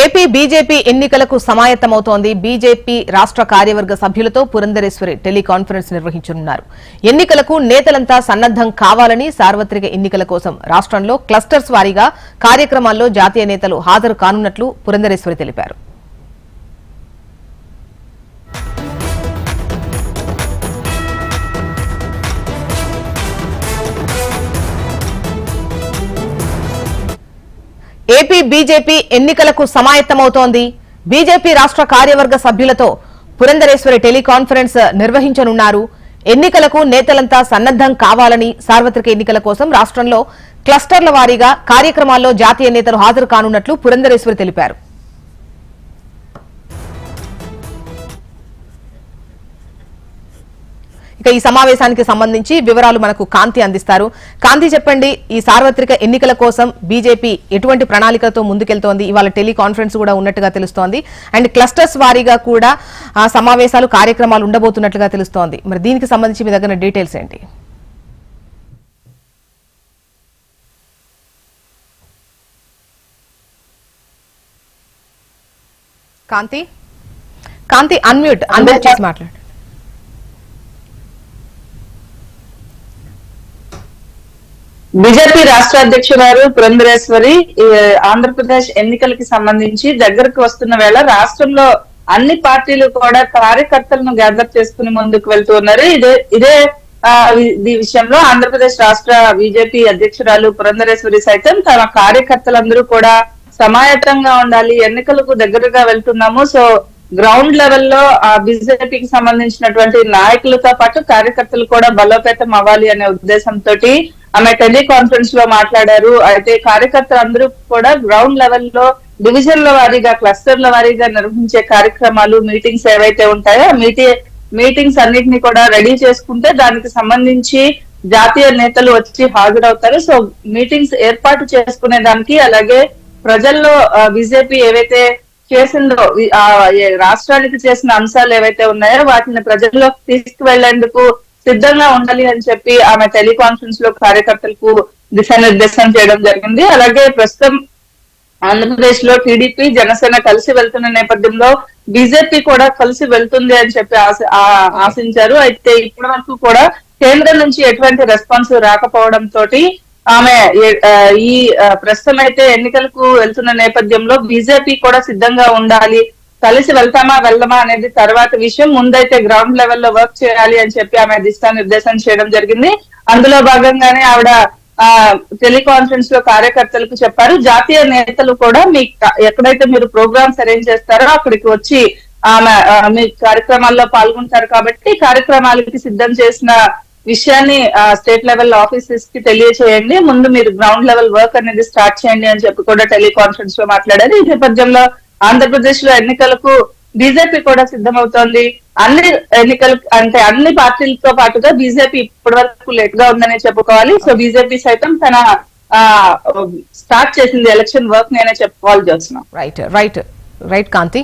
AP BJP ఎన్నికలకు సమాయత్తమవుతోంది. BJP రాష్ట్ర కార్యవర్గ సభ్యులతో పురంధరేశ్వరి టెలికాన్ఫరెన్స్ నిర్వహించనున్నారు. ఎన్నికలకు నేతలంతా సన్నద్దం కావాలని, సార్వత్రిక ఎన్నికల కోసం రాష్ట్రంలో క్లస్టర్స్ వారీగా కార్యక్రమాల్లో జాతీయ నేతలు హాజరు కానున్నట్లు పురంధరేశ్వరి తెలిపారు. ఏపీ బీజేపీ ఎన్నికలకు సమాయత్తమవుతోంది. బీజేపీ రాష్ట్ర కార్యవర్గ సభ్యులతో పురంధరేశ్వరి టెలికాన్ఫరెన్స్ నిర్వహించనున్నారు. ఎన్నికలకు నేతలంతా సన్నద్దం కావాలని, సార్వత్రిక ఎన్నికల కోసం రాష్ట్రంలో క్లస్టర్ల వారీగా కార్యక్రమాల్లో జాతీయ నేతలు హాజరు కానున్నట్లు పురంధరేశ్వరి తెలిపారు. ఈ సమావేశానికి సంబంధించి వివరాలు మనకు కాంతి అందిస్తారు. కాంతి, చెప్పండి, ఈ సార్వత్రిక ఎన్నికల కోసం బీజేపీ ఎటువంటి ప్రణాళికలతో ముందుకెళ్తోంది? ఇవాళ టెలికాన్ఫరెన్స్ కూడా ఉన్నట్టుగా తెలుస్తోంది. అండ్ క్లస్టర్స్ వారీగా కూడా సమావేశాలు, కార్యక్రమాలు ఉండబోతున్నట్లుగా తెలుస్తోంది. మరి దీనికి సంబంధించి మీ దగ్గర డీటెయిల్స్ ఏంటి? కాంతి అన్మ్యూట్ చేసి మాట్లాడు. బీజేపీ రాష్ట్ర అధ్యక్షురాలు పురంధరేశ్వరి ఆంధ్రప్రదేశ్ ఎన్నికలకి సంబంధించి దగ్గరకు వస్తున్న వేళ రాష్ట్రంలో అన్ని పార్టీలు కూడా కార్యకర్తలను గ్యాదర్ చేసుకుని ముందుకు వెళ్తూ ఉన్నారు. ఇదే విషయంలో ఆంధ్రప్రదేశ్ రాష్ట్ర బీజేపీ అధ్యక్షురాలు పురంధరేశ్వరి సైతం తమ కార్యకర్తలందరూ కూడా సమాయత్తంగా ఉండాలి, ఎన్నికలకు దగ్గరగా వెళ్తున్నాము, సో గ్రౌండ్ లెవెల్లో బీజేపీకి సంబంధించినటువంటి నాయకులతో పాటు కార్యకర్తలు కూడా బలోపేతం అవ్వాలి అనే ఉద్దేశంతో ఆమె టెలికాన్ఫరెన్స్ లో మాట్లాడారు. అయితే కార్యకర్తలందరూ కూడా గ్రౌండ్ లెవెల్లో డివిజన్ల వారీగా, క్లస్టర్ల వారీగా నిర్వహించే కార్యక్రమాలు, మీటింగ్స్ ఏవైతే ఉంటాయో మీటింగ్స్ అన్నిటిని కూడా రెడీ చేసుకుంటే దానికి సంబంధించి జాతీయ నేతలు వచ్చి హాజరవుతారు. సో మీటింగ్స్ ఏర్పాటు చేసుకునే దానికి, అలాగే ప్రజల్లో బీజేపీ ఏవైతే చేసిందో, రాష్ట్రానికి చేసిన అంశాలు ఏవైతే ఉన్నాయో వాటిని ప్రజల్లోకి తీసుకువెళ్లేందుకు సిద్ధంగా ఉండాలి అని చెప్పి ఆమె టెలికాన్ఫరెన్స్ లో కార్యకర్తలకు దిశానిర్దేశం చేయడం జరిగింది. అలాగే ప్రస్తుతం ఆంధ్రప్రదేశ్ లో టీడీపీ, జనసేన కలిసి వెళ్తున్న నేపథ్యంలో బీజేపీ కూడా కలిసి వెళ్తుంది అని చెప్పి ఆశించారు. అయితే ఇప్పటి వరకు కూడా కేంద్రం నుంచి ఎటువంటి రెస్పాన్స్ రాకపోవడంతో ఆమె ఈ ప్రస్తుతం అయితే ఎన్నికలకు వెళ్తున్న నేపథ్యంలో బీజేపీ కూడా సిద్ధంగా ఉండాలి, కలిసి వెళ్తామా వెళ్ళమా అనేది తర్వాత విషయం, ముందైతే గ్రౌండ్ లెవెల్లో వర్క్ చేయాలి అని చెప్పి ఆమె దిశానిర్దేశం చేయడం జరిగింది. అందులో భాగంగానే ఆవిడ టెలికాన్ఫరెన్స్ లో కార్యకర్తలకు చెప్పారు, జాతీయ నేతలు కూడా ఎక్కడైతే మీరు ప్రోగ్రామ్స్ అరేంజ్ చేస్తారో అక్కడికి వచ్చి ఆమె మీ కార్యక్రమాల్లో పాల్గొంటారు కాబట్టి కార్యక్రమాలకి సిద్ధం చేసిన విషయాన్ని స్టేట్ లెవెల్ ఆఫీసెస్ కి తెలియచేయండి, ముందు మీరు గ్రౌండ్ లెవెల్ వర్క్ అనేది స్టార్ట్ చేయండి అని చెప్పి కూడా టెలికాన్ఫరెన్స్ లో మాట్లాడారు. ఈ నేపథ్యంలో ఆంధ్రప్రదేశ్ లో ఎన్నికలకు బీజేపీ కూడా సిద్ధమవుతోంది. అన్ని ఎన్నికలు అంటే అన్ని పార్టీలతో పాటుగా బీజేపీ ఇప్పటి వరకు లేట్ గా ఉందనే చెప్పుకోవాలి. సో బీజేపీ సైతం తన స్టార్ట్ చేసింది ఎలక్షన్ వర్క్ నేనే చెప్పుకోవాలి. చూస్తున్నాం. రైట్ కాంతి.